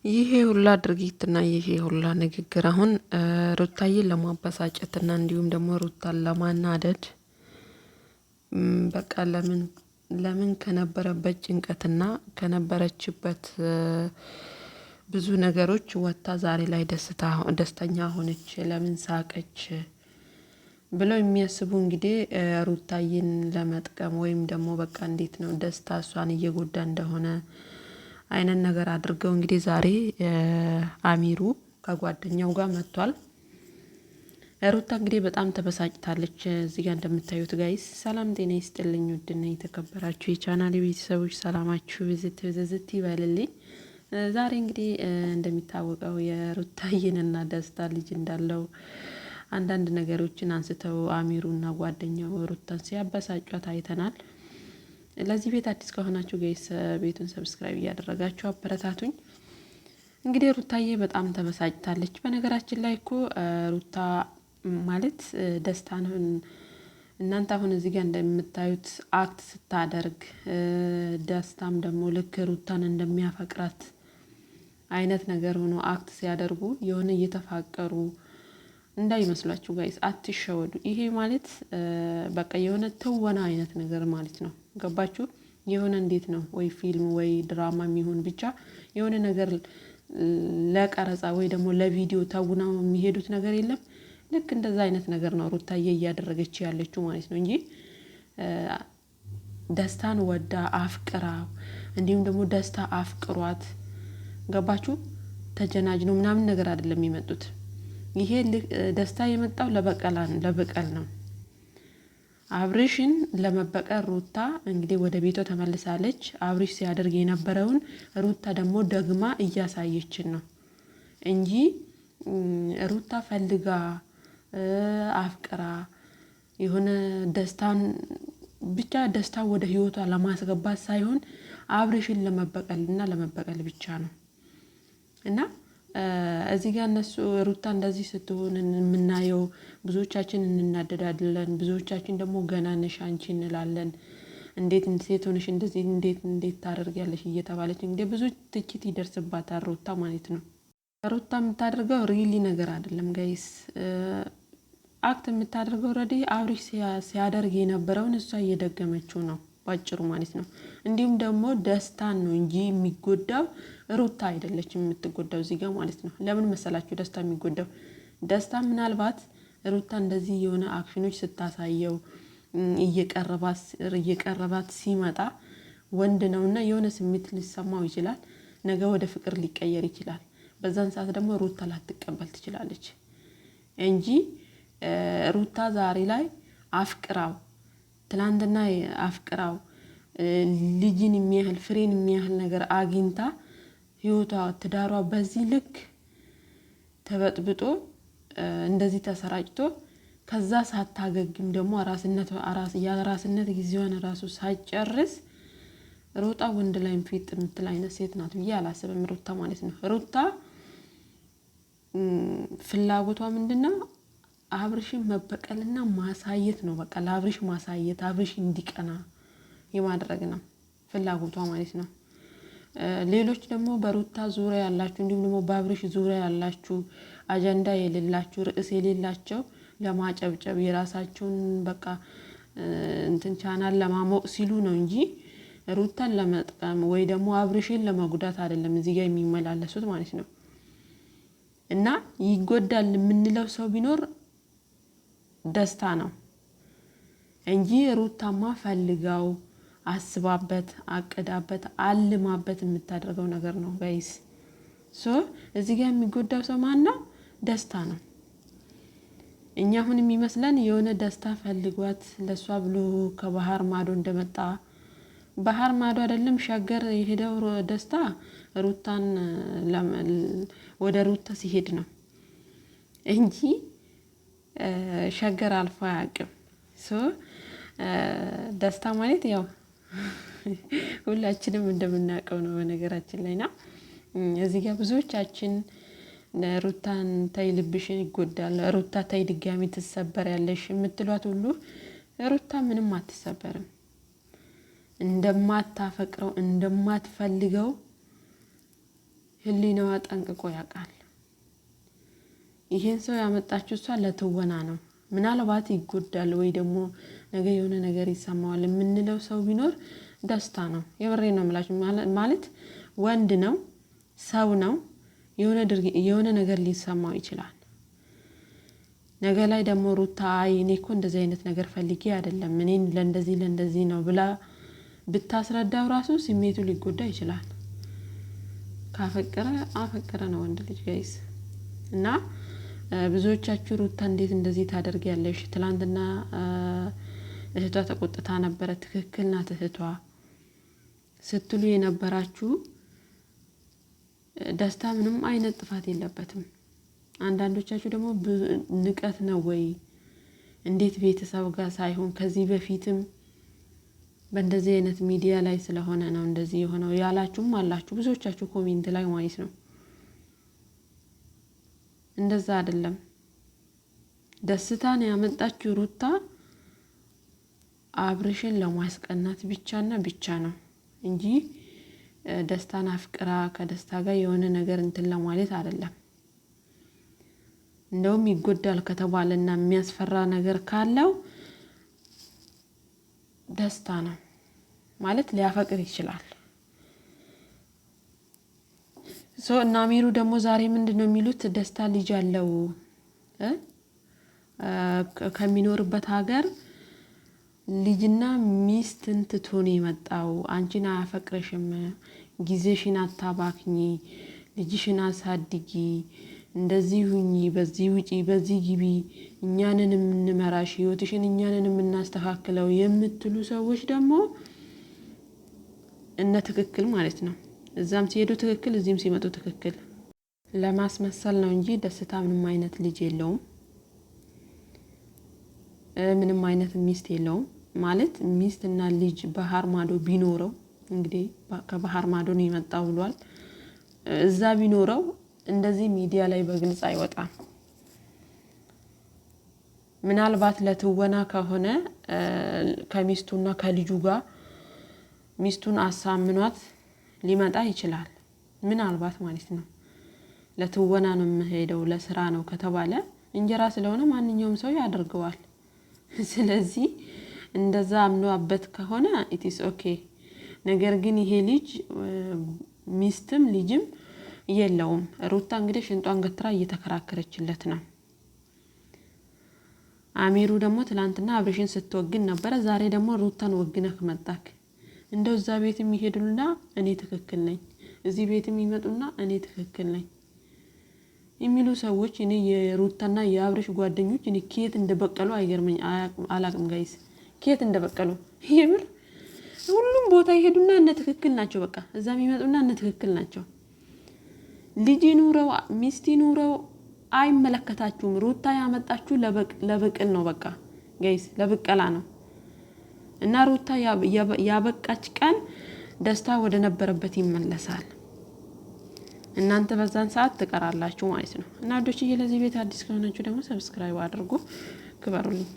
ይሄ ሁላ ድርጊትና ይሄ ሁላ ንግግር አሁን ሩታዬን ለማበሳጨትና እንዲሁም ደግሞ ሩታን ለማናደድ በቃ ለምን ከነበረበት ጭንቀትና ከነበረችበት ብዙ ነገሮች ወጥታ ዛሬ ላይ ደስተኛ ሆነች፣ ለምን ሳቀች ብለው የሚያስቡ እንግዲህ ሩታዬን ለመጥቀም ወይም ደግሞ በቃ እንዴት ነው ደስታ እሷን እየጎዳ እንደሆነ አይነት ነገር አድርገው እንግዲህ ዛሬ አሚሩ ከጓደኛው ጋር መጥቷል። ሩታ እንግዲህ በጣም ተበሳጭታለች። እዚህ ጋር እንደምታዩት ጋይስ ሰላም ጤና ይስጥልኝ ውድና የተከበራችሁ የቻናሌ ቤተሰቦች ሰላማችሁ ብዝት ይበልልኝ። ዛሬ እንግዲህ እንደሚታወቀው የሩታዬንና ደስታ ልጅ እንዳለው አንዳንድ ነገሮችን አንስተው አሚሩና ጓደኛው ሩታን ሲያበሳጯት አይተናል። ለዚህ ቤት አዲስ ከሆናችሁ ጋይስ ቤቱን ሰብስክራይብ እያደረጋችሁ አበረታቱኝ። እንግዲህ ሩታዬ በጣም ተበሳጭታለች። በነገራችን ላይ እኮ ሩታ ማለት ደስታ ነው። እናንተ አሁን እዚህ ጋር እንደምታዩት አክት ስታደርግ ደስታም ደግሞ ልክ ሩታን እንደሚያፈቅራት አይነት ነገር ሆኖ አክት ሲያደርጉ የሆነ እየተፋቀሩ እንዳይመስላችሁ ጋይስ፣ አትሸወዱ። ይሄ ማለት በቃ የሆነ ትወና አይነት ነገር ማለት ነው። ገባችሁ? የሆነ እንዴት ነው ወይ ፊልም ወይ ድራማ የሚሆን ብቻ የሆነ ነገር ለቀረጻ ወይ ደግሞ ለቪዲዮ ተውናው የሚሄዱት ነገር የለም። ልክ እንደዛ አይነት ነገር ነው ሩታዬ እያደረገች ያለችው ማለት ነው እንጂ ደስታን ወዳ አፍቅራ እንዲሁም ደግሞ ደስታ አፍቅሯት ገባችሁ? ተጀናጅነው ምናምን ነገር አይደለም የሚመጡት። ይሄ ደስታ የመጣው ለበቀል ነው። አብርሽን ለመበቀል ሩታ እንግዲህ ወደ ቤቷ ተመልሳለች። አብርሽ ሲያደርግ የነበረውን ሩታ ደግሞ ደግማ እያሳየችን ነው እንጂ ሩታ ፈልጋ አፍቅራ የሆነ ደስታን ብቻ ደስታ ወደ ህይወቷ ለማስገባት ሳይሆን አብርሽን ለመበቀል ብቻ ነው። እና እዚህ ጋር እነሱ ሩታ እንደዚህ ስትሆን የምናየው ብዙዎቻችን እንናደዳለን። ብዙዎቻችን ደግሞ ገና ነሽ አንቺ እንላለን። እንዴት ሴት ሆነሽ እንደዚህ እንዴት ታደርጊያለሽ እየተባለች እንግዲህ ብዙ ትችት ይደርስባታል ሩታ ማለት ነው። ሩታ የምታደርገው ሪሊ ነገር አይደለም ጋይስ። አክት የምታደርገው ኦልሬዲ አብርሽ ሲያደርግ የነበረውን እሷ እየደገመችው ነው ባጭሩ ማለት ነው። እንዲሁም ደግሞ ደስታን ነው እንጂ የሚጎዳው ሩታ አይደለችም የምትጎዳው እዚህ ጋር ማለት ነው። ለምን መሰላችሁ ደስታ የሚጎዳው? ደስታ ምናልባት ሩታ እንደዚህ የሆነ አክሽኖች ስታሳየው እየቀረባት ሲመጣ ወንድ ነውና የሆነ ስሜት ሊሰማው ይችላል። ነገ ወደ ፍቅር ሊቀየር ይችላል። በዛን ሰዓት ደግሞ ሩታ ላትቀበል ትችላለች እንጂ ሩታ ዛሬ ላይ አፍቅራው ትላንትና አፍቅራው ልጅን የሚያህል ፍሬን የሚያህል ነገር አግኝታ ህይወቷ ትዳሯ በዚህ ልክ ተበጥብጦ እንደዚህ ተሰራጭቶ ከዛ ሳታገግም ደግሞ የራስነት ጊዜዋን ራሱ ሳይጨርስ ሩታ ወንድ ላይ ፊት የምትል አይነት ሴት ናት ብዬ አላስብም ሩታ ማለት ነው። ሩታ ፍላጎቷ ምንድነው? አብርሽን መበቀልና ማሳየት ነው። በቃ ለአብርሽ ማሳየት አብርሽ እንዲቀና የማድረግ ነው ፍላጎቷ ማለት ነው። ሌሎች ደግሞ በሩታ ዙሪያ ያላችሁ እንዲሁም ደግሞ በአብርሽ ዙሪያ ያላችሁ አጀንዳ የሌላችሁ ርዕስ የሌላቸው ለማጨብጨብ የራሳቸውን በቃ እንትን ቻናል ለማሞቅ ሲሉ ነው እንጂ ሩታን ለመጥቀም ወይ ደግሞ አብርሽን ለመጉዳት አይደለም እዚህ ጋር የሚመላለሱት ማለት ነው። እና ይጎዳል የምንለው ሰው ቢኖር ደስታ ነው እንጂ ሩታማ ፈልጋው አስባበት አቅዳበት አልማበት የምታደርገው ነገር ነው ጋይስ። እዚህ ጋር የሚጎዳው ሰው ማን ነው? ደስታ ነው። እኛ አሁን የሚመስለን የሆነ ደስታ ፈልጓት ለሷ ብሎ ከባህር ማዶ እንደመጣ ባህር ማዶ አይደለም ሸገር የሄደው ደስታ ሩታን ወደ ሩታ ሲሄድ ነው እንጂ ሸገር አልፎ አያውቅም። ደስታ ማለት ያው ሁላችንም እንደምናውቀው ነው በነገራችን ላይ ና እዚህ ጋር ብዙዎቻችን ሩታን ታይ ልብሽን ይጎዳል፣ ሩታ ታይ ድጋሚ ትሰበሪያለሽ የምትሏት ሁሉ ሩታ ምንም አትሰበርም። እንደማታፈቅረው እንደማትፈልገው ህሊናዋ ጠንቅቆ ያውቃል። ይሄን ሰው ያመጣችው እሷ ለትወና ነው። ምናልባት ይጎዳል ወይ ደግሞ ነገ የሆነ ነገር ይሰማዋል የምንለው ሰው ቢኖር ደስታ ነው። የምሬ ነው የምላችሁ። ማለት ወንድ ነው፣ ሰው ነው። የሆነ ነገር ሊሰማው ይችላል። ነገ ላይ ደግሞ ሩታ እኔ እኮ እንደዚህ አይነት ነገር ፈልጌ አይደለም እኔን ለእንደዚህ ነው ብላ ብታስረዳው ራሱ ስሜቱ ሊጎዳ ይችላል። ካፈቀረ አፈቀረ ነው ወንድ ልጅ ጋይስ። እና ብዙዎቻችሁ ሩታ እንዴት እንደዚህ ታደርጊያለሽ? ትላንትና እህቷ ተቆጥታ ነበረ። ትክክል ናት እህቷ ስትሉ የነበራችሁ ደስታ ምንም አይነት ጥፋት የለበትም። አንዳንዶቻችሁ ደግሞ ንቀት ነው ወይ እንዴት ቤተሰብ ጋር ሳይሆን ከዚህ በፊትም በእንደዚህ አይነት ሚዲያ ላይ ስለሆነ ነው እንደዚህ የሆነው ያላችሁም አላችሁ ብዙዎቻችሁ ኮሜንት ላይ ማለት ነው። እንደዛ አይደለም። ደስታን ያመጣችው ሩታ አብርሽን ለማስቀናት ብቻና ብቻ ነው እንጂ ደስታን አፍቅራ ከደስታ ጋር የሆነ ነገር እንትን ለማለት አይደለም። እንደውም ይጎዳል ከተባለና የሚያስፈራ ነገር ካለው ደስታ ነው ማለት ሊያፈቅር ይችላል። እና አሚሩ ደግሞ ዛሬ ምንድነው የሚሉት? ደስታ ልጅ አለው ከሚኖርበት ሀገር ልጅና ሚስትን ትቶ ነው የመጣው። አንቺን አያፈቅረሽም፣ ጊዜሽን አታባክኚ፣ ልጅሽን አሳድጊ፣ እንደዚህ ሁኚ፣ በዚህ ውጪ፣ በዚህ ግቢ፣ እኛንን የምንመራሽ፣ ህይወትሽን እኛንን የምናስተካክለው የምትሉ ሰዎች ደግሞ እነ ትክክል ማለት ነው። እዛም ሲሄዱ ትክክል፣ እዚህም ሲመጡ ትክክል ለማስመሰል ነው እንጂ ደስታ ምንም አይነት ልጅ የለውም፣ ምንም አይነት ሚስት የለውም። ማለት ሚስትና ልጅ ባህር ማዶ ቢኖረው እንግዲህ ከባህር ማዶ ነው የመጣው ብሏል። እዛ ቢኖረው እንደዚህ ሚዲያ ላይ በግልጽ አይወጣም። ምናልባት ለትወና ከሆነ ከሚስቱና ከልጁ ጋር ሚስቱን አሳምኗት ሊመጣ ይችላል። ምናልባት ማለት ነው። ለትወና ነው የምሄደው ለስራ ነው ከተባለ እንጀራ ስለሆነ ማንኛውም ሰው ያደርገዋል። ስለዚህ እንደዛ አምኖበት ከሆነ ኢትስ ኦኬ። ነገር ግን ይሄ ልጅ ሚስትም ልጅም የለውም። ሩታ እንግዲህ ሽንጧን ገትራ እየተከራከረችለት ነው። አሚሩ ደግሞ ትላንትና አብርሽን ስትወግን ነበረ። ዛሬ ደግሞ ሩታን ወግነህ መጣክ። እንደው እዛ ቤት የሚሄዱና እኔ ትክክል ነኝ፣ እዚህ ቤት የሚመጡና እኔ ትክክል ነኝ የሚሉ ሰዎች እኔ የሩታና የአብርሽ ጓደኞች እኔ ከየት እንደበቀሉ አይገርመኝ አላቅም ጋይስ፣ ከየት እንደበቀሉ ይሄምር። ሁሉም ቦታ ይሄዱና እነ ትክክል ናቸው። በቃ እዛ የሚመጡና እነ ትክክል ናቸው። ልጅ ኑረው ሚስት ኑረው አይመለከታችሁም። ሩታ ያመጣችሁ ለበቀል ነው። በቃ ጋይስ ለበቀላ ነው። እና ሩታ ያበቃች ቀን ደስታ ወደ ነበረበት ይመለሳል። እናንተ በዛን ሰዓት ትቀራላችሁ ማለት ነው። እና ወዶችዬ ለዚህ ቤት አዲስ ከሆናችሁ ደግሞ ሰብስክራይብ አድርጉ። ክበሩልኝ።